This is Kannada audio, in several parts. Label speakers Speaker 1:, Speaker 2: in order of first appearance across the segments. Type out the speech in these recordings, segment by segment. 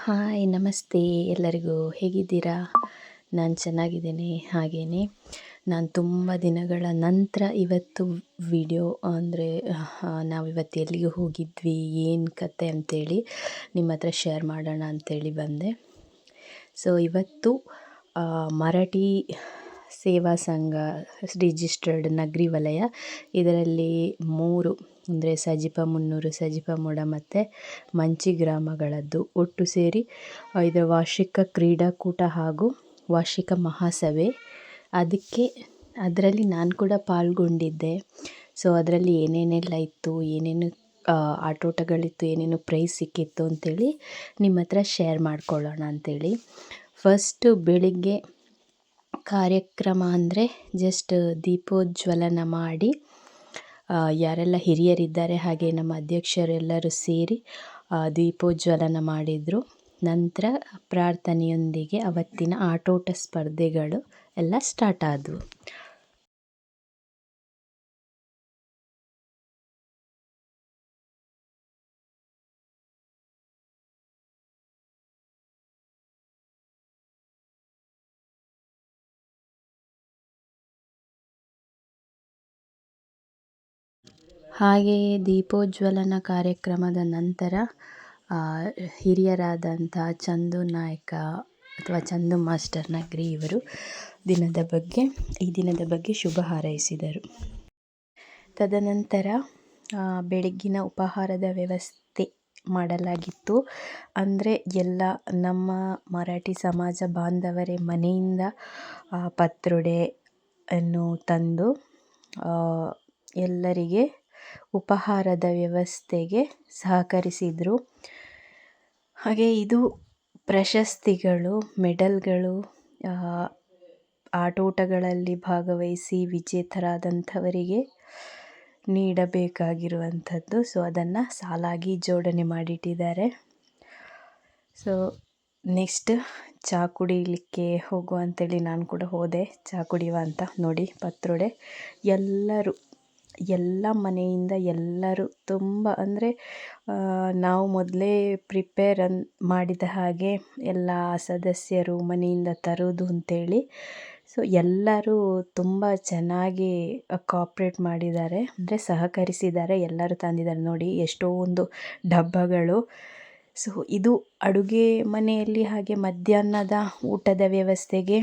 Speaker 1: ಹಾಯ್ ನಮಸ್ತೆ ಎಲ್ಲರಿಗೂ ಹೇಗಿದ್ದೀರಾ? ನಾನು ಚೆನ್ನಾಗಿದ್ದೀನಿ. ಹಾಗೆಯೇ ನಾನು ತುಂಬ ದಿನಗಳ ನಂತರ ಇವತ್ತು ವಿಡಿಯೋ ಅಂದರೆ ನಾವಿವತ್ತು ಎಲ್ಲಿಗೆ ಹೋಗಿದ್ವಿ, ಏನು ಕತೆ ಅಂತೇಳಿ ನಿಮ್ಮ ಹತ್ರ ಶೇರ್ ಮಾಡೋಣ ಅಂಥೇಳಿ ಬಂದೆ. ಸೊ ಇವತ್ತು ಮರಾಠಿ ಸೇವಾ ಸಂಘ ರಿಜಿಸ್ಟರ್ಡ್ ನಗರಿ ವಲಯ ಇದರಲ್ಲಿ 3 ಅಂದರೆ ಸಜಿಪ ಮುನ್ನೂರು, ಸಜಿಪ ಮೊಡ ಮತ್ತು ಮಂಚಿ ಗ್ರಾಮಗಳದ್ದು ಒಟ್ಟು ಸೇರಿ ಇದರ ವಾರ್ಷಿಕ ಕ್ರೀಡಾಕೂಟ ಹಾಗೂ ವಾರ್ಷಿಕ ಮಹಾಸಭೆ. ಅದರಲ್ಲಿ ನಾನು ಕೂಡ ಪಾಲ್ಗೊಂಡಿದ್ದೆ. ಸೊ ಅದರಲ್ಲಿ ಏನೇನೆಲ್ಲ ಇತ್ತು, ಏನೇನು ಆಟೋಟಗಳಿತ್ತು, ಏನೇನು ಪ್ರೈಸ್ ಸಿಕ್ಕಿತ್ತು ಅಂಥೇಳಿ ನಿಮ್ಮ ಹತ್ರ ಶೇರ್ ಮಾಡ್ಕೊಳ್ಳೋಣ ಅಂಥೇಳಿ. ಫಸ್ಟು ಬೆಳಿಗ್ಗೆ ಕಾರ್ಯಕ್ರಮ ಅಂದರೆ ಜಸ್ಟ್ ದೀಪೋಜ್ವಲನ ಮಾಡಿ ಯಾರೆಲ್ಲ ಹಿರಿಯರಿದ್ದಾರೆ ಹಾಗೆ ನಮ್ಮ ಅಧ್ಯಕ್ಷರೆಲ್ಲರೂ ಸೇರಿ ದೀಪೋಜ್ವಲನ ಮಾಡಿದರು. ನಂತರ ಪ್ರಾರ್ಥನೆಯೊಂದಿಗೆ ಅವತ್ತಿನ ಆಟೋಟ ಸ್ಪರ್ಧೆಗಳು ಎಲ್ಲ ಸ್ಟಾರ್ಟ್ ಆದವು. ಹಾಗೆಯೇ ದೀಪೋಜ್ವಲನ ಕಾರ್ಯಕ್ರಮದ ನಂತರ ಹಿರಿಯರಾದಂಥ ಚಂದು ನಾಯಕ ಅಥವಾ ಚಂದು ಮಾಸ್ಟರ್ ನಗರಿ ಇವರು ಈ ದಿನದ ಬಗ್ಗೆ ಶುಭ ಹಾರೈಸಿದರು. ತದನಂತರ ಬೆಳಗ್ಗಿನ ಉಪಹಾರದ ವ್ಯವಸ್ಥೆ ಮಾಡಲಾಗಿತ್ತು. ಅಂದರೆ ಎಲ್ಲ ನಮ್ಮ ಮರಾಠಿ ಸಮಾಜ ಬಾಂಧವರೇ ಮನೆಯಿಂದ ಪತ್ರೊಡೆಯನ್ನು ತಂದು ಎಲ್ಲರಿಗೆ ಉಪಹಾರದ ವ್ಯವಸ್ಥೆಗೆ ಸಹಕರಿಸಿದರು. ಹಾಗೆ ಇದು ಪ್ರಶಸ್ತಿಗಳು, ಮೆಡಲ್ಗಳು, ಆಟೋಟಗಳಲ್ಲಿ ಭಾಗವಹಿಸಿ ವಿಜೇತರಾದಂಥವರಿಗೆ ನೀಡಬೇಕಾಗಿರುವಂಥದ್ದು. ಸೊ ಅದನ್ನು ಸಾಲಾಗಿ ಜೋಡಣೆ ಮಾಡಿಟ್ಟಿದ್ದಾರೆ. ಸೊ ನೆಕ್ಸ್ಟ್ ಚಹಾ ಕುಡಿಲಿಕ್ಕೆ ಹೋಗುವ ಅಂಥೇಳಿ ನಾನು ಕೂಡ ಹೋದೆ. ಚಹಾ ಕುಡಿಯುವ ಅಂತ ನೋಡಿ ಪತ್ರೊಡೆ ಎಲ್ಲ ಮನೆಯಿಂದ ಎಲ್ಲರೂ ತುಂಬ ಅಂದರೆ ನಾವು ಮೊದಲೇ ಪ್ರಿಪೇರ್ ಮಾಡಿದ ಹಾಗೆ ಎಲ್ಲ ಸದಸ್ಯರು ಮನೆಯಿಂದ ತರೋದು ಅಂಥೇಳಿ. ಸೊ ಎಲ್ಲರೂ ತುಂಬ ಚೆನ್ನಾಗಿ ಕೋಆಪ್ರೇಟ್ ಮಾಡಿದ್ದಾರೆ, ಅಂದರೆ ಸಹಕರಿಸಿದ್ದಾರೆ. ಎಲ್ಲರೂ ತಂದಿದ್ದಾರೆ ನೋಡಿ ಎಷ್ಟೊಂದು ಡಬ್ಬಗಳು. ಸೊ ಇದು ಅಡುಗೆ ಮನೆಯಲ್ಲಿ ಹಾಗೆ ಮಧ್ಯಾಹ್ನದ ಊಟದ ವ್ಯವಸ್ಥೆಗೆ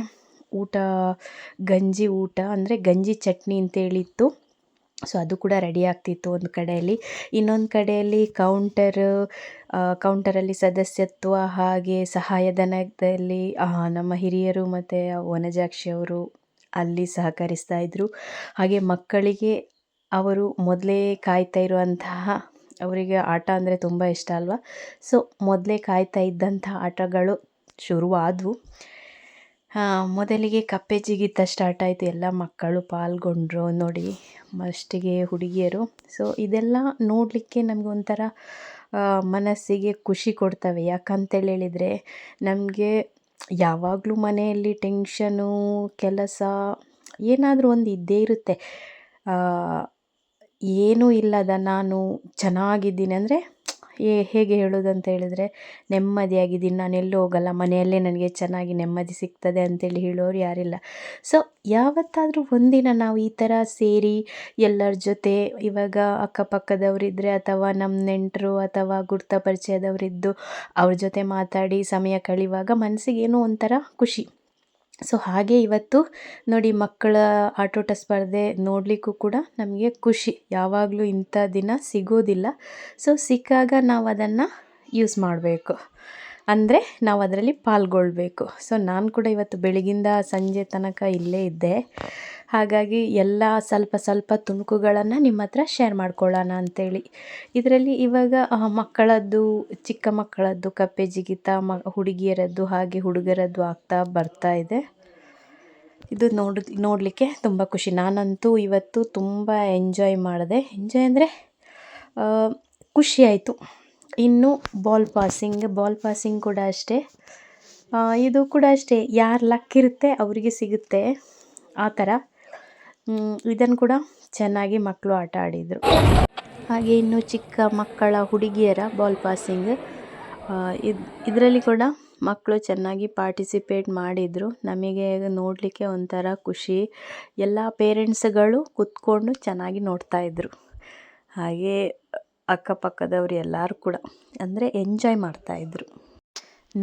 Speaker 1: ಗಂಜಿ ಊಟ ಅಂದರೆ ಗಂಜಿ ಚಟ್ನಿ ಅಂತೇಳಿತ್ತು. ಸೊ ಅದು ಕೂಡ ರೆಡಿ ಆಗ್ತಿತ್ತು ಒಂದು ಕಡೆಯಲ್ಲಿ. ಇನ್ನೊಂದು ಕಡೆಯಲ್ಲಿ ಕೌಂಟರಲ್ಲಿ ಸದಸ್ಯತ್ವ ಹಾಗೆ ಸಹಾಯಧನದಲ್ಲಿ ನಮ್ಮ ಹಿರಿಯರು ಮತ್ತು ವನಜಾಕ್ಷಿ ಅವರು ಅಲ್ಲಿ ಸಹಕರಿಸ್ತಾ ಇದ್ದರು. ಹಾಗೆ ಮಕ್ಕಳಿಗೆ ಅವರು ಮೊದಲೇ ಕಾಯ್ತಾ ಇರುವಂತಹ, ಅವರಿಗೆ ಆಟ ಅಂದರೆ ತುಂಬ ಇಷ್ಟ ಅಲ್ವಾ. ಸೊ ಮೊದಲೇ ಕಾಯ್ತಾ ಇದ್ದಂಥ ಆಟಗಳು ಶುರುವಾದವು. ಮೊದಲಿಗೆ ಕಪ್ಪೆ ಜಿಗಿತ ಸ್ಟಾರ್ಟ್ ಆಯಿತು. ಎಲ್ಲ ಮಕ್ಕಳು ಪಾಲ್ಗೊಂಡ್ರು ನೋಡಿ, ಮಸ್ಟಿಗೆ ಹುಡುಗಿಯರು. ಸೊ ಇದೆಲ್ಲ ನೋಡಲಿಕ್ಕೆ ನಮಗೊಂಥರ ಮನಸ್ಸಿಗೆ ಖುಷಿ ಕೊಡ್ತವೆ. ಯಾಕಂತೇಳಿ ಹೇಳಿದರೆ ನಮಗೆ ಯಾವಾಗಲೂ ಮನೆಯಲ್ಲಿ ಟೆನ್ಷನು, ಕೆಲಸ ಏನಾದರೂ ಒಂದು ಇದ್ದೇ ಇರುತ್ತೆ. ಏನೂ ಇಲ್ಲದ ನಾನು ಚೆನ್ನಾಗಿದ್ದೀನಿ ಅಂದರೆ ಹೇಗೆ ಹೇಳೋದಂತ ಹೇಳಿದರೆ ನೆಮ್ಮದಿಯಾಗಿದ್ದೀನಿ, ನಾನು ಎಲ್ಲೂ ಹೋಗಲ್ಲ, ಮನೆಯಲ್ಲೇ ನನಗೆ ಚೆನ್ನಾಗಿ ನೆಮ್ಮದಿ ಸಿಗ್ತದೆ ಅಂತೇಳಿ ಹೇಳೋರು ಯಾರಿಲ್ಲ. ಸೊ ಯಾವತ್ತಾದರೂ ಒಂದಿನ ನಾವು ಈ ಥರ ಸೇರಿ ಎಲ್ಲರ ಜೊತೆ, ಇವಾಗ ಅಕ್ಕಪಕ್ಕದವರಿದ್ದರೆ ಅಥವಾ ನಮ್ಮ ನೆಂಟರು ಅಥವಾ ಗುರ್ತ ಪರಿಚಯದವರಿದ್ದು ಅವ್ರ ಜೊತೆ ಮಾತಾಡಿ ಸಮಯ ಕಳೆಯುವಾಗ ಮನಸ್ಸಿಗೆ ಏನೋ ಒಂಥರ ಖುಷಿ. ಸೊ ಹಾಗೆ ಇವತ್ತು ನೋಡಿ ಮಕ್ಕಳ ಆಟೋಟ ಸ್ಪರ್ಧೆ ನೋಡಲಿಕ್ಕೂ ಕೂಡ ನಮಗೆ ಖುಷಿ. ಯಾವಾಗಲೂ ಇಂಥ ದಿನ ಸಿಗೋದಿಲ್ಲ. ಸೊ ಸಿಕ್ಕಾಗ ನಾವು ಅದನ್ನು ಯೂಸ್ ಮಾಡಬೇಕು, ಅಂದರೆ ನಾವು ಅದರಲ್ಲಿ ಪಾಲ್ಗೊಳ್ಬೇಕು. ಸೊ ನಾನು ಕೂಡ ಇವತ್ತು ಬೆಳಗಿಂದ ಸಂಜೆ ತನಕ ಇಲ್ಲೇ ಇದ್ದೆ. ಹಾಗಾಗಿ ಎಲ್ಲ ಸ್ವಲ್ಪ ತುಣುಕುಗಳನ್ನು ನಿಮ್ಮ ಹತ್ರ ಶೇರ್ ಮಾಡ್ಕೊಳ್ಳೋಣ ಅಂಥೇಳಿ. ಇದರಲ್ಲಿ ಇವಾಗ ಮಕ್ಕಳದ್ದು, ಚಿಕ್ಕ ಮಕ್ಕಳದ್ದು ಕಪ್ಪೆ ಜಿಗಿತ, ಹುಡುಗಿಯರದ್ದು ಹಾಗೆ ಹುಡುಗರದ್ದು ಆಗ್ತಾ ಬರ್ತಾ ಇದೆ. ಇದು ನೋಡಲಿಕ್ಕೆ ತುಂಬ ಖುಷಿ. ನಾನಂತೂ ಇವತ್ತು ತುಂಬ ಎಂಜಾಯ್ ಮಾಡಿದೆ. ಎಂಜಾಯ್ ಅಂದರೆ ಖುಷಿ ಆಯಿತು. ಇನ್ನು ಬಾಲ್ ಪಾಸಿಂಗ್ ಕೂಡ ಅಷ್ಟೇ. ಇದು ಕೂಡ ಅಷ್ಟೇ, ಯಾರು ಲಕ್ ಇರುತ್ತೆ ಅವರಿಗೆ ಸಿಗುತ್ತೆ ಆ ಥರ. ಇದನ್ನು ಕೂಡ ಚೆನ್ನಾಗಿ ಮಕ್ಕಳು ಆಟ ಆಡಿದರು. ಹಾಗೆ ಇನ್ನು ಚಿಕ್ಕ ಮಕ್ಕಳ ಹುಡುಗಿಯರ ಬಾಲ್ ಪಾಸಿಂಗ್ ಇದರಲ್ಲಿ ಕೂಡ ಮಕ್ಕಳು ಚೆನ್ನಾಗಿ ಪಾರ್ಟಿಸಿಪೇಟ್ ಮಾಡಿದರು. ನಮಗೆ ನೋಡಲಿಕ್ಕೆ ಒಂಥರ ಖುಷಿ. ಎಲ್ಲ ಪೇರೆಂಟ್ಸ್ಗಳು ಕೂತ್ಕೊಂಡು ಚೆನ್ನಾಗಿ ನೋಡ್ತಾಯಿದ್ರು. ಹಾಗೆ ಅಕ್ಕಪಕ್ಕದವರು ಎಲ್ಲರೂ ಕೂಡ ಅಂದರೆ ಎಂಜಾಯ್ ಮಾಡ್ತಾಯಿದ್ರು.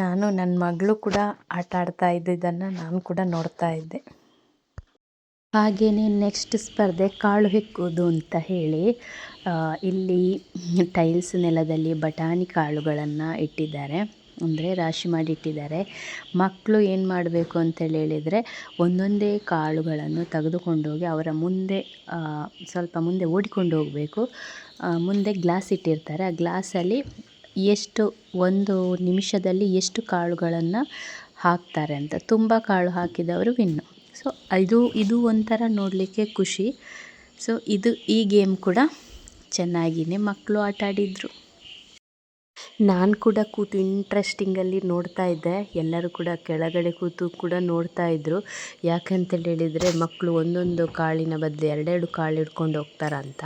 Speaker 1: ನಾನು ನನ್ನ ಮಗಳು ಕೂಡ ಆಟ ಆಡ್ತಾ ಇದ್ದಿದ್ದನ್ನು ನಾನು ಕೂಡ ನೋಡ್ತಾ ಇದ್ದೆ. ಹಾಗೆಯೇ ನೆಕ್ಸ್ಟ್ ಸ್ಪರ್ಧೆ ಕಾಳು ಹೆಕ್ಕುವುದು ಅಂತ ಹೇಳಿ ಇಲ್ಲಿ ಟೈಲ್ಸ್ ನೆಲದಲ್ಲಿ ಬಟಾಣಿ ಕಾಳುಗಳನ್ನು ಇಟ್ಟಿದ್ದಾರೆ, ಅಂದರೆ ರಾಶಿ ಮಾಡಿ ಇಟ್ಟಿದ್ದಾರೆ. ಮಕ್ಕಳು ಏನು ಮಾಡಬೇಕು ಅಂತೇಳಿ ಹೇಳಿದರೆ ಒಂದೊಂದೇ ಕಾಳುಗಳನ್ನು ತೆಗೆದುಕೊಂಡೋಗಿ ಅವರ ಮುಂದೆ ಸ್ವಲ್ಪ ಮುಂದೆ ಓಡಿಕೊಂಡು ಹೋಗಬೇಕು. ಮುಂದೆ ಗ್ಲಾಸ್ ಇಟ್ಟಿರ್ತಾರೆ. ಆ ಗ್ಲಾಸಲ್ಲಿ ಎಷ್ಟು ಒಂದು ನಿಮಿಷದಲ್ಲಿ ಎಷ್ಟು ಕಾಳುಗಳನ್ನು ಹಾಕ್ತಾರೆ ಅಂತ, ತುಂಬ ಕಾಳು ಹಾಕಿದವರು ವಿನ್ನು. ಸೊ ಇದು ಒಂಥರ ನೋಡಲಿಕ್ಕೆ ಖುಷಿ. ಸೊ ಈ ಗೇಮ್ ಕೂಡ ಚೆನ್ನಾಗಿಯೇ ಮಕ್ಕಳು ಆಟ ಆಡಿದರು. ನಾನು ಕೂಡ ಕೂತು ಇಂಟ್ರೆಸ್ಟಿಂಗಲ್ಲಿ ನೋಡ್ತಾ ಇದ್ದೆ. ಎಲ್ಲರೂ ಕೂಡ ಕೆಳಗಡೆ ಕೂತು ಕೂಡ ನೋಡ್ತಾ ಇದ್ದರು. ಯಾಕಂತೇಳಿ ಹೇಳಿದರೆ ಮಕ್ಕಳು ಒಂದೊಂದು ಕಾಳಿನ ಬದಲು ಎರಡೆರಡು ಕಾಳು ಹಿಡ್ಕೊಂಡು ಹೋಗ್ತಾರಂತ.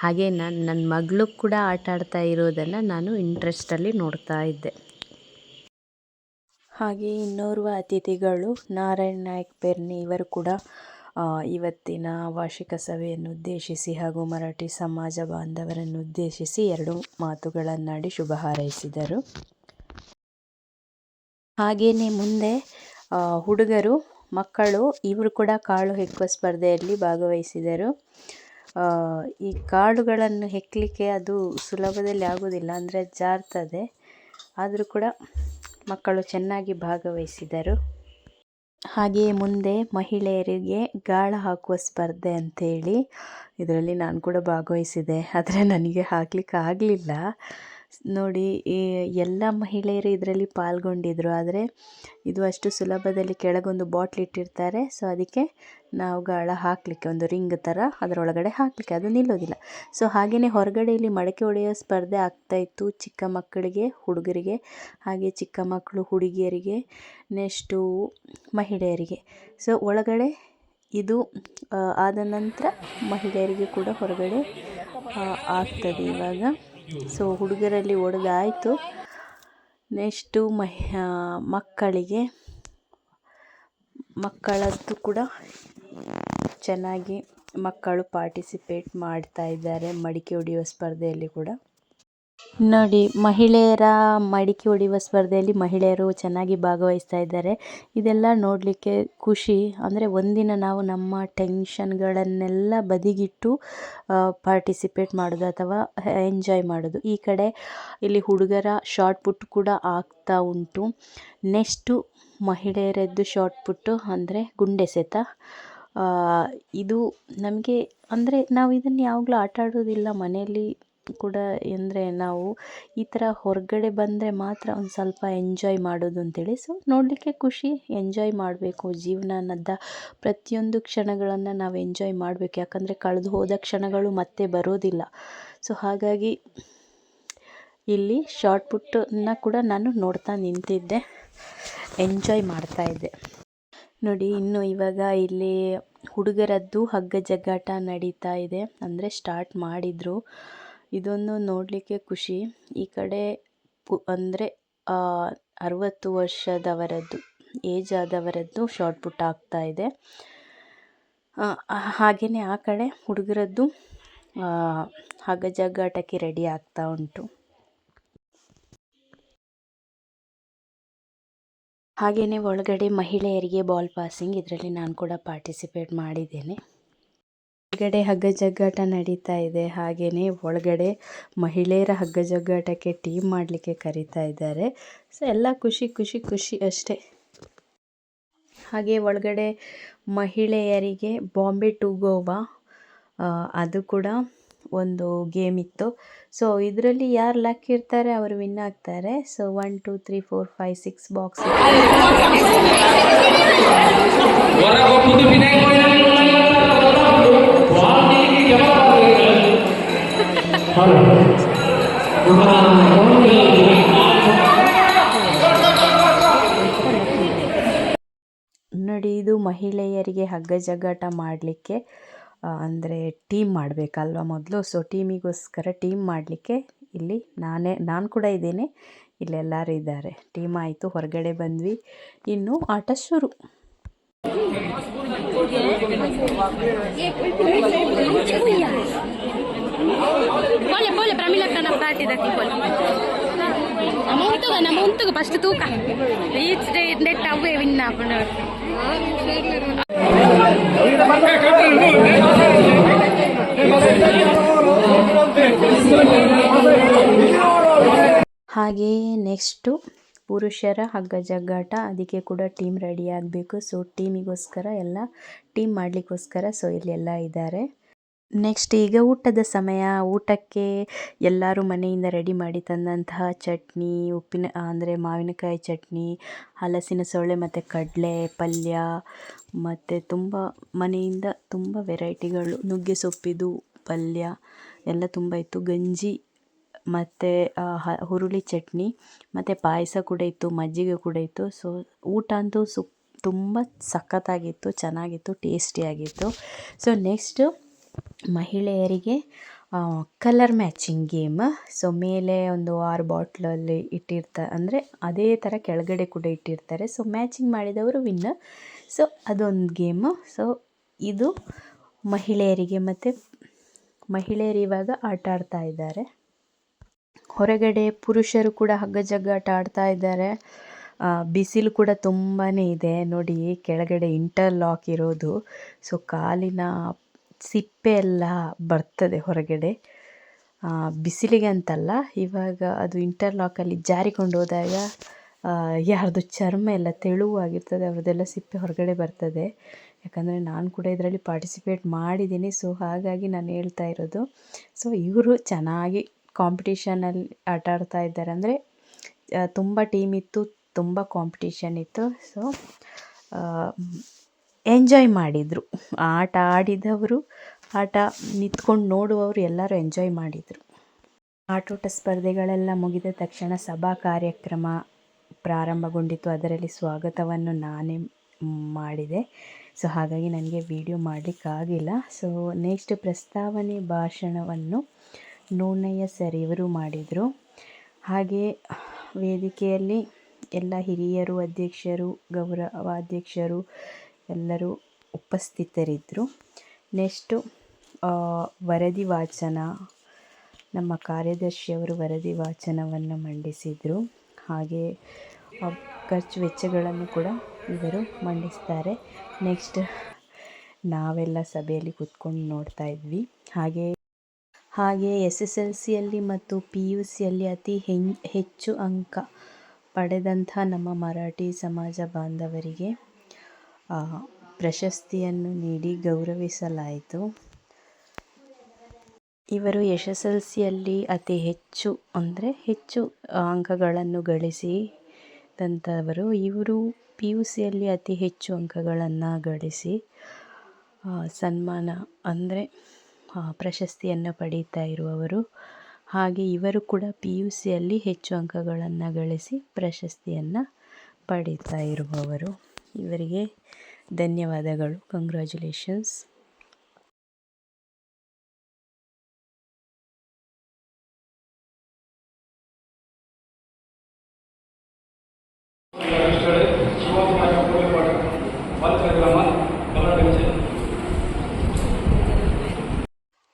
Speaker 1: ಹಾಗೆ ನನ್ನ ಮಗಳು ಕೂಡ ಆಟ ಆಡ್ತಾ ಇರೋದನ್ನು ನಾನು ಇಂಟ್ರೆಸ್ಟಲ್ಲಿ ನೋಡ್ತಾ ಇದ್ದೆ. ಹಾಗೆ ಇನ್ನೋರ್ವ ಅತಿಥಿಗಳು ನಾರಾಯಣ್ ನಾಯ್ಕ್ ಪೆರ್ನಿ ಇವರು ಕೂಡ ಇವತ್ತಿನ ವಾರ್ಷಿಕ ಸಭೆಯನ್ನು ಉದ್ದೇಶಿಸಿ ಹಾಗೂ ಮರಾಠಿ ಸಮಾಜ ಬಾಂಧವರನ್ನು ಉದ್ದೇಶಿಸಿ 2 ಮಾತುಗಳನ್ನಾಡಿ ಶುಭ ಹಾರೈಸಿದರು. ಹಾಗೆಯೇ ಮುಂದೆ ಹುಡುಗರು ಮಕ್ಕಳು ಇವರು ಕೂಡ ಕಾಳು ಹೆಕ್ಕುವ ಸ್ಪರ್ಧೆಯಲ್ಲಿ ಭಾಗವಹಿಸಿದರು. ಈ ಕಾಳುಗಳನ್ನು ಹೆಕ್ಕಲಿಕ್ಕೆ ಅದು ಸುಲಭದಲ್ಲಿ ಆಗೋದಿಲ್ಲ, ಅಂದರೆ ಜಾರ್ತದೆ. ಆದರೂ ಕೂಡ ಮಕ್ಕಳು ಚೆನ್ನಾಗಿ ಭಾಗವಹಿಸಿದರು. ಹಾಗೆಯೇ ಮುಂದೆ ಮಹಿಳೆಯರಿಗೆ ಗಾಳ ಹಾಕುವ ಸ್ಪರ್ಧೆ ಅಂಥೇಳಿ ಇದರಲ್ಲಿ ನಾನು ಕೂಡ ಭಾಗವಹಿಸಿದೆ. ಆದರೆ ನನಗೆ ಹಾಕಲಿಕ್ಕೆ ಆಗಲಿಲ್ಲ. ನೋಡಿ, ಎಲ್ಲ ಮಹಿಳೆಯರು ಇದರಲ್ಲಿ ಪಾಲ್ಗೊಂಡಿದ್ದರು. ಆದರೆ ಇದು ಅಷ್ಟು ಸುಲಭದಲ್ಲಿ ಕೆಳಗೊಂದು ಬಾಟ್ಲ್ ಇಟ್ಟಿರ್ತಾರೆ. ಸೊ ಅದಕ್ಕೆ ನಾವು ಗಾಳ ಹಾಕಲಿಕ್ಕೆ ಒಂದು ರಿಂಗ್ ಥರ ಅದರೊಳಗಡೆ ಹಾಕಲಿಕ್ಕೆ ಅದು ನಿಲ್ಲೋದಿಲ್ಲ. ಸೊ ಹಾಗೆಯೇ ಹೊರಗಡೆಯಲ್ಲಿ ಮಡಕೆ ಹೊಡೆಯೋ ಸ್ಪರ್ಧೆ ಆಗ್ತಾಯಿತ್ತು ಚಿಕ್ಕ ಮಕ್ಕಳಿಗೆ, ಹುಡುಗರಿಗೆ, ಹಾಗೆ ಚಿಕ್ಕ ಮಕ್ಕಳು ಹುಡುಗಿಯರಿಗೆ, ನೆಕ್ಸ್ಟು ಮಹಿಳೆಯರಿಗೆ. ಸೊ ಒಳಗಡೆ ಇದು ಆದ ನಂತರ ಮಹಿಳೆಯರಿಗೆ ಕೂಡ ಹೊರಗಡೆ ಆಗ್ತದೆ ಇವಾಗ. ಸೊ ಹುಡುಗರಲ್ಲಿ ಹೊಡೆದಾಯಿತು. ನೆಕ್ಸ್ಟು ಮಕ್ಕಳದ್ದು ಕೂಡ ಚೆನ್ನಾಗಿ ಮಕ್ಕಳು ಪಾರ್ಟಿಸಿಪೇಟ್ ಮಾಡ್ತಾ ಇದ್ದಾರೆ ಮಡಿಕೆ ಹೊಡೆಯುವ ಸ್ಪರ್ಧೆಯಲ್ಲಿ ಕೂಡ. ನೋಡಿ, ಮಹಿಳೆಯರ ಮಡಿಕೆ ಹೊಡೆಯುವ ಸ್ಪರ್ಧೆಯಲ್ಲಿ ಮಹಿಳೆಯರು ಚೆನ್ನಾಗಿ ಭಾಗವಹಿಸ್ತಾ ಇದ್ದಾರೆ. ಇದೆಲ್ಲ ನೋಡಲಿಕ್ಕೆ ಖುಷಿ. ಅಂದರೆ ಒಂದಿನ ನಾವು ನಮ್ಮ ಟೆನ್ಷನ್ಗಳನ್ನೆಲ್ಲ ಬದಿಗಿಟ್ಟು ಪಾರ್ಟಿಸಿಪೇಟ್ ಮಾಡೋದು ಅಥವಾ ಎಂಜಾಯ್ ಮಾಡೋದು. ಈ ಕಡೆ ಇಲ್ಲಿ ಹುಡುಗರ ಶಾರ್ಟ್ ಪುಟ್ ಕೂಡ ಆಗ್ತಾ ಉಂಟು. ನೆಕ್ಸ್ಟು ಮಹಿಳೆಯರದ್ದು ಶಾರ್ಟ್ ಪುಟ್ಟು ಅಂದರೆ ಗುಂಡೆಸೆತ. ಇದು ನಮಗೆ ಅಂದರೆ ನಾವು ಇದನ್ನು ಯಾವಾಗಲೂ ಆಟ ಆಡೋದಿಲ್ಲ ಮನೆಯಲ್ಲಿ ಕೂಡ. ಅಂದರೆ ನಾವು ಈ ಥರ ಹೊರಗಡೆ ಬಂದರೆ ಮಾತ್ರ ಒಂದು ಸ್ವಲ್ಪ ಎಂಜಾಯ್ ಮಾಡೋದು ಅಂತೇಳಿ. ಸೊ ನೋಡಲಿಕ್ಕೆ ಖುಷಿ, ಎಂಜಾಯ್ ಮಾಡಬೇಕು. ಜೀವನ ಅನ್ನೋದ ಪ್ರತಿಯೊಂದು ಕ್ಷಣಗಳನ್ನು ನಾವು ಎಂಜಾಯ್ ಮಾಡಬೇಕು. ಯಾಕಂದರೆ ಕಳೆದು ಹೋದ ಕ್ಷಣಗಳು ಮತ್ತೆ ಬರೋದಿಲ್ಲ. ಸೊ ಹಾಗಾಗಿ ಇಲ್ಲಿ ಶಾರ್ಟ್ ಪುಟ್ಟನ್ನು ಕೂಡ ನಾನು ನೋಡ್ತಾ ನಿಂತಿದ್ದೆ, ಎಂಜಾಯ್ ಮಾಡ್ತಾಯಿದ್ದೆ. ನೋಡಿ, ಇನ್ನು ಇವಾಗ ಇಲ್ಲಿ ಹುಡುಗರದ್ದು ಹಗ್ಗ ಜಗ್ಗಾಟ ನಡೀತಾ ಇದೆ, ಅಂದರೆ ಸ್ಟಾರ್ಟ್ ಮಾಡಿದರು. ಇದೊಂದು ನೋಡಲಿಕ್ಕೆ ಖುಷಿ. ಈ ಕಡೆ ಅಂದರೆ 60 ವರ್ಷದವರದ್ದು ಏಜ್ ಆದವರದ್ದು ಶಾರ್ಟ್ ಪುಟ್ ಆಗ್ತಾ ಇದೆ. ಹಾಗೆಯೇ ಆ ಕಡೆ ಹುಡುಗರದ್ದು ಹಗ್ಗ ಜಗ್ಗಾಟಕ್ಕೆ ರೆಡಿ ಆಗ್ತಾ ಉಂಟು. ಹಾಗೆಯೇ ಒಳಗಡೆ ಮಹಿಳೆಯರಿಗೆ ಬಾಲ್ ಪಾಸಿಂಗ್, ಇದರಲ್ಲಿ ನಾನು ಕೂಡ ಪಾರ್ಟಿಸಿಪೇಟ್ ಮಾಡಿದ್ದೇನೆ. ಒಳಗಡೆ ಹಗ್ಗ ಜಗ್ಗಾಟ ನಡೀತಾ ಇದೆ. ಹಾಗೆಯೇ ಒಳಗಡೆ ಮಹಿಳೆಯರ ಹಗ್ಗ ಜಗ್ಗಾಟಕ್ಕೆ ಟೀಮ್ ಮಾಡಲಿಕ್ಕೆ ಕರೀತಾ ಇದ್ದಾರೆ. ಸೊ ಎಲ್ಲ ಖುಷಿ ಖುಷಿ ಖುಷಿ ಅಷ್ಟೇ. ಹಾಗೆ ಒಳಗಡೆ ಮಹಿಳೆಯರಿಗೆ ಬಾಂಬೆ ಟು ಗೋವಾ ಅದು ಕೂಡ ಒಂದು ಗೇಮ್ ಇತ್ತು. ಸೊ ಇದರಲ್ಲಿ ಯಾರು ಲಕ್ ಇರ್ತಾರೆ ಅವರು ವಿನ್ ಆಗ್ತಾರೆ. So 1 2 3 4 5 6 box. ನೋಡಿ, ಇದು ಮಹಿಳೆಯರಿಗೆ ಹಗ್ಗ ಜಗ್ಗಾಟ ಮಾಡಲಿಕ್ಕೆ ಅಂದರೆ ಟೀಮ್ ಮಾಡಬೇಕಲ್ವ ಮೊದಲು. ಸೊ ಟೀಮಿಗೋಸ್ಕರ ಟೀಮ್ ಮಾಡಲಿಕ್ಕೆ ಇಲ್ಲಿ ನಾನು ಕೂಡ ಇದ್ದೇನೆ. ಇಲ್ಲೆಲ್ಲರೂ ಇದ್ದಾರೆ. ಟೀಮ್ ಆಯಿತು, ಹೊರಗಡೆ ಬಂದ್ವಿ, ಇನ್ನು ಆಟ ಶುರು. ನಮ್ಮಂತಗ ಫಸ್ಟ್ ತೂಕ ನೆಟ್ ಅವೇ ವಿನ್ ಹಾಗೆಯೇ ನೆಕ್ಸ್ಟು ಪುರುಷರ ಹಗ್ಗ ಜಗ್ಗಾಟ. ಅದಕ್ಕೆ ಕೂಡ ಟೀಮ್ ರೆಡಿ ಆಗಬೇಕು. ಸೊ ಟೀಮಿಗೋಸ್ಕರ ಎಲ್ಲ ಟೀಮ್ ಮಾಡಲಿಕ್ಕೋಸ್ಕರ ಸೊ ಇಲ್ಲೆಲ್ಲ ಇದ್ದಾರೆ. ನೆಕ್ಸ್ಟ್ ಈಗ ಊಟದ ಸಮಯ. ಊಟಕ್ಕೆ ಎಲ್ಲರೂ ಮನೆಯಿಂದ ರೆಡಿ ಮಾಡಿ ತಂದಂತಹ ಚಟ್ನಿ, ಅಂದರೆ ಮಾವಿನಕಾಯಿ ಚಟ್ನಿ, ಹಲಸಿನ ಸೊಳ್ಳೆ ಮತ್ತು ಕಡಲೆ ಪಲ್ಯ, ಮತ್ತು ತುಂಬ ಮನೆಯಿಂದ ತುಂಬ ವೆರೈಟಿಗಳು, ನುಗ್ಗೆ ಸೊಪ್ಪಿದು ಪಲ್ಯ ಎಲ್ಲ ತುಂಬ ಇತ್ತು. ಗಂಜಿ ಮತ್ತು ಹುರುಳಿ ಚಟ್ನಿ ಮತ್ತು ಪಾಯಸ ಕೂಡ ಇತ್ತು, ಮಜ್ಜಿಗೆ ಕೂಡ ಇತ್ತು. ಸೊ ಊಟ ಅಂತೂ ತುಂಬ ಸಖತ್ತಾಗಿತ್ತು, ಚೆನ್ನಾಗಿತ್ತು, ಟೇಸ್ಟಿಯಾಗಿತ್ತು. ಸೊ ನೆಕ್ಸ್ಟು ಮಹಿಳೆಯರಿಗೆ ಕಲರ್ ಮ್ಯಾಚಿಂಗ್ ಗೇಮ್. ಸೊ ಮೇಲೆ ಒಂದು 6 ಬಾಟ್ಲಲ್ಲಿ ಇಟ್ಟಿರ್ತಾರೆ, ಅಂದರೆ ಅದೇ ಥರ ಕೆಳಗಡೆ ಕೂಡ ಇಟ್ಟಿರ್ತಾರೆ. ಸೊ ಮ್ಯಾಚಿಂಗ್ ಮಾಡಿದವರು ವಿನ್ನರ್. ಸೊ ಅದೊಂದು ಗೇಮು. ಸೊ ಇದು ಮಹಿಳೆಯರಿಗೆ, ಮತ್ತು ಮಹಿಳೆಯರು ಇವಾಗ ಆಟ ಆಡ್ತಾ ಇದ್ದಾರೆ. ಹೊರಗಡೆ ಪುರುಷರು ಕೂಡ ಹಗ್ಗ ಜಗ್ಗಾಟ ಆಡ್ತಾ ಇದ್ದಾರೆ. ಬಿಸಿಲು ಕೂಡ ತುಂಬಾ ಇದೆ ನೋಡಿ, ಕೆಳಗಡೆ ಇಂಟರ್ಲಾಕ್ ಇರೋದು. ಸೊ ಕಾಲಿನ ಸಿಪ್ಪೆ ಎಲ್ಲ ಬರ್ತದೆ ಹೊರಗಡೆ, ಬಿಸಿಲಿಗೆ ಅಂತಲ್ಲ, ಇವಾಗ ಅದು ಇಂಟರ್ಲಾಕಲ್ಲಿ ಜಾರಿಕೊಂಡು ಹೋದಾಗ ಯಾರ್ದು ಚರ್ಮ ಎಲ್ಲ ತೆಳುವಾಗಿರ್ತದೆ, ಅವ್ರದ್ದೆಲ್ಲ ಸಿಪ್ಪೆ ಹೊರಗಡೆ ಬರ್ತದೆ. ಯಾಕಂದರೆ ನಾನು ಕೂಡ ಇದರಲ್ಲಿ ಪಾರ್ಟಿಸಿಪೇಟ್ ಮಾಡಿದ್ದೀನಿ. ಸೊ ಹಾಗಾಗಿ ನಾನು ಹೇಳ್ತಾ ಇರೋದು. ಸೊ ಇವರು ಚೆನ್ನಾಗಿ ಕಾಂಪಿಟೇಷನಲ್ಲಿ ಆಟ ಆಡ್ತಾ ಇದ್ದಾರೆ. ಅಂದರೆ ತುಂಬ ಟೀಮ್ ಇತ್ತು, ತುಂಬ ಕಾಂಪಿಟೇಷನ್ ಇತ್ತು. ಸೊ ಎಂಜಾಯ್ ಮಾಡಿದರು. ಆಟ ಆಡಿದವರು, ಆಟ ನಿಂತ್ಕೊಂಡು ನೋಡುವವರು ಎಲ್ಲರೂ ಎಂಜಾಯ್ ಮಾಡಿದರು. ಆಟೋಟ ಸ್ಪರ್ಧೆಗಳೆಲ್ಲ ಮುಗಿದ ತಕ್ಷಣ ಸಭಾ ಕಾರ್ಯಕ್ರಮ ಪ್ರಾರಂಭಗೊಂಡಿತು. ಅದರಲ್ಲಿ ಸ್ವಾಗತವನ್ನು ನಾನೇ ಮಾಡಿದೆ. ಸೊ ಹಾಗಾಗಿ ನನಗೆ ವಿಡಿಯೋ ಮಾಡಲಿಕ್ಕಾಗಿಲ್ಲ. ಸೊ ನೆಕ್ಸ್ಟ್ ಪ್ರಸ್ತಾವನೆ ಭಾಷಣವನ್ನು ನೋಣಯ್ಯ ಸರ್ ಇವರು ಮಾಡಿದರು. ಹಾಗೆ ವೇದಿಕೆಯಲ್ಲಿ ಎಲ್ಲ ಹಿರಿಯರು, ಅಧ್ಯಕ್ಷರು, ಗೌರವಾಧ್ಯಕ್ಷರು ಎಲ್ಲರೂ ಉಪಸ್ಥಿತರಿದ್ದರು. ನೆಕ್ಸ್ಟು ವರದಿ ವಾಚನ, ನಮ್ಮ ಕಾರ್ಯದರ್ಶಿಯವರು ವರದಿ ವಾಚನವನ್ನು ಮಂಡಿಸಿದರು. ಹಾಗೆ ಖರ್ಚು ವೆಚ್ಚಗಳನ್ನು ಕೂಡ ಇವರು ಮಂಡಿಸ್ತಾರೆ. ನೆಕ್ಸ್ಟ್ ನಾವೆಲ್ಲ ಸಭೆಯಲ್ಲಿ ಕೂತ್ಕೊಂಡು ನೋಡ್ತಾ ಇದ್ವಿ. ಹಾಗೆ SSLCಯಲ್ಲಿ ಮತ್ತು PUCಯಲ್ಲಿ ಅತಿ ಹೆಚ್ಚು ಅಂಕ ಪಡೆದಂಥ ನಮ್ಮ ಮರಾಠಿ ಸಮಾಜ ಬಾಂಧವರಿಗೆ ಪ್ರಶಸ್ತಿಯನ್ನು ನೀಡಿ ಗೌರವಿಸಲಾಯಿತು. ಇವರು SSLCಯಲ್ಲಿ ಅತಿ ಹೆಚ್ಚು ಅಂಕಗಳನ್ನು ಗಳಿಸಿದಂಥವರು. ಇವರು PUCಯಲ್ಲಿ ಅತಿ ಹೆಚ್ಚು ಅಂಕಗಳನ್ನು ಗಳಿಸಿ ಸನ್ಮಾನ ಅಂದರೆ ಪ್ರಶಸ್ತಿಯನ್ನು ಪಡೀತಾ ಇರುವವರು. ಹಾಗೆ ಇವರು ಕೂಡ PUCಯಲ್ಲಿ ಹೆಚ್ಚು ಅಂಕಗಳನ್ನು ಗಳಿಸಿ ಪ್ರಶಸ್ತಿಯನ್ನು ಪಡೀತಾ ಇರುವವರು. ಇವರಿಗೆ ಧನ್ಯವಾದಗಳು. ಕಂಗ್ರ್ಯಾಚುಲೇಷನ್ಸ್.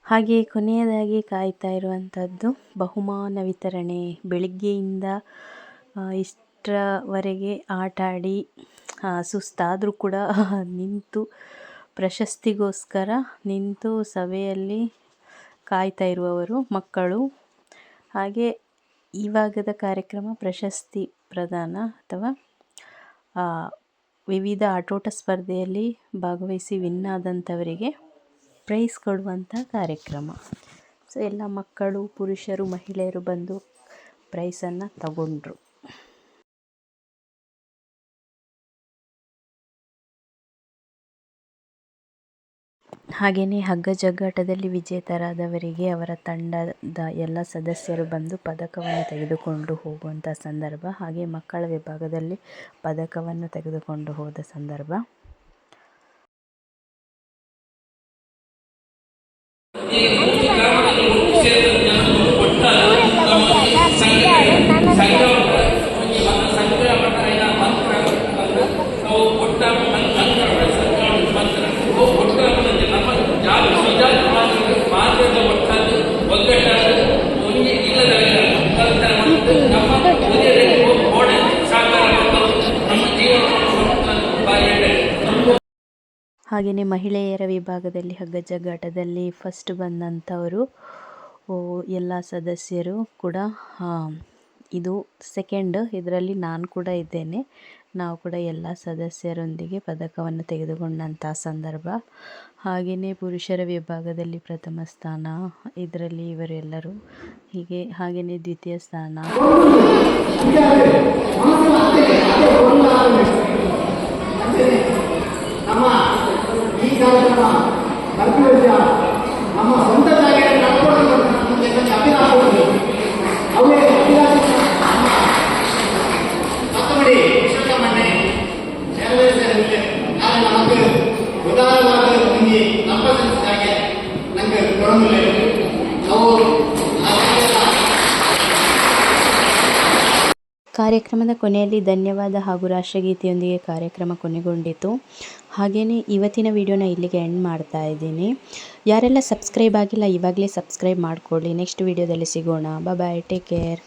Speaker 1: ಹಾಗೆ ಕೊನೆಯದಾಗಿ ಕಾಯ್ತಾ ಇರುವಂಥದ್ದು ಬಹುಮಾನ ವಿತರಣೆ. ಬೆಳಿಗ್ಗೆಯಿಂದ ಇಷ್ಟರವರೆಗೆ ಆಟ ಆಡಿ ಸುಸ್ತಾದರೂ ಕೂಡ ನಿಂತು ಪ್ರಶಸ್ತಿಗೋಸ್ಕರ ನಿಂತು ಸಭೆಯಲ್ಲಿ ಕಾಯ್ತಾ ಇರುವವರು ಮಕ್ಕಳು. ಹಾಗೆ ಇವಾಗದ ಕಾರ್ಯಕ್ರಮ ಪ್ರಶಸ್ತಿ ಪ್ರದಾನ ಅಥವಾ ವಿವಿಧ ಆಟೋಟ ಸ್ಪರ್ಧೆಯಲ್ಲಿ ಭಾಗವಹಿಸಿ ವಿನ್ ಆದಂಥವರಿಗೆ ಪ್ರೈಸ್ ಕೊಡುವಂಥ ಕಾರ್ಯಕ್ರಮ. ಸೊ ಎಲ್ಲ ಮಕ್ಕಳು, ಪುರುಷರು, ಮಹಿಳೆಯರು ಬಂದು ಪ್ರೈಸನ್ನು ತಗೊಂಡ್ರು. ಹಾಗೆಯೇ ಹಗ್ಗ ಜಗ್ಗಾಟದಲ್ಲಿ ವಿಜೇತರಾದವರಿಗೆ ಅವರ ತಂಡದ ಎಲ್ಲ ಸದಸ್ಯರು ಬಂದು ಪದಕವನ್ನು ತೆಗೆದುಕೊಂಡು ಹೋಗುವಂಥ ಸಂದರ್ಭ. ಹಾಗೆ ಮಕ್ಕಳ ವಿಭಾಗದಲ್ಲಿ ಪದಕವನ್ನು ತೆಗೆದುಕೊಂಡು ಹೋದ ಸಂದರ್ಭ. ಹಾಗೆಯೇ ಮಹಿಳೆಯರ ವಿಭಾಗದಲ್ಲಿ ಹಗ್ಗ ಜಗ್ಗಾಟದಲ್ಲಿ ಫಸ್ಟ್ ಬಂದಂಥವರು ಎಲ್ಲ ಸದಸ್ಯರು ಕೂಡ ಇದು ಸೆಕೆಂಡ್, ಇದರಲ್ಲಿ ನಾನು ಕೂಡ ಇದ್ದೇನೆ. ನಾವು ಕೂಡ ಎಲ್ಲ ಸದಸ್ಯರೊಂದಿಗೆ ಪದಕವನ್ನು ತೆಗೆದುಕೊಂಡಂಥ ಸಂದರ್ಭ. ಹಾಗೆಯೇ ಪುರುಷರ ವಿಭಾಗದಲ್ಲಿ ಪ್ರಥಮ ಸ್ಥಾನ, ಇದರಲ್ಲಿ ಇವರೆಲ್ಲರೂ ಹಾಗೆಯೇ ದ್ವಿತೀಯ ಸ್ಥಾನ. ಕಾರ್ಯಕ್ರಮದ ಕೊನೆಯಲ್ಲಿ ಧನ್ಯವಾದ ಹಾಗೂ ರಾಷ್ಟ್ರಗೀತೆಯೊಂದಿಗೆ ಕಾರ್ಯಕ್ರಮ ಕೊನೆಗೊಂಡಿತು. ಹಾಗೆಯೇ ಇವತ್ತಿನ ವಿಡಿಯೋನ ಇಲ್ಲಿಗೆ ಎಂಡ್ ಮಾಡ್ತಾ ಇದ್ದೀನಿ. ಯಾರೆಲ್ಲ ಸಬ್ಸ್ಕ್ರೈಬ್ ಆಗಿಲ್ಲ ಇವಾಗಲೇ ಸಬ್ಸ್ಕ್ರೈಬ್ ಮಾಡ್ಕೊಳ್ಳಿ. ನೆಕ್ಸ್ಟ್ ವಿಡಿಯೋದಲ್ಲಿ ಸಿಗೋಣ. ಬಾಯ್, ಟೇಕ್ ಕೇರ್.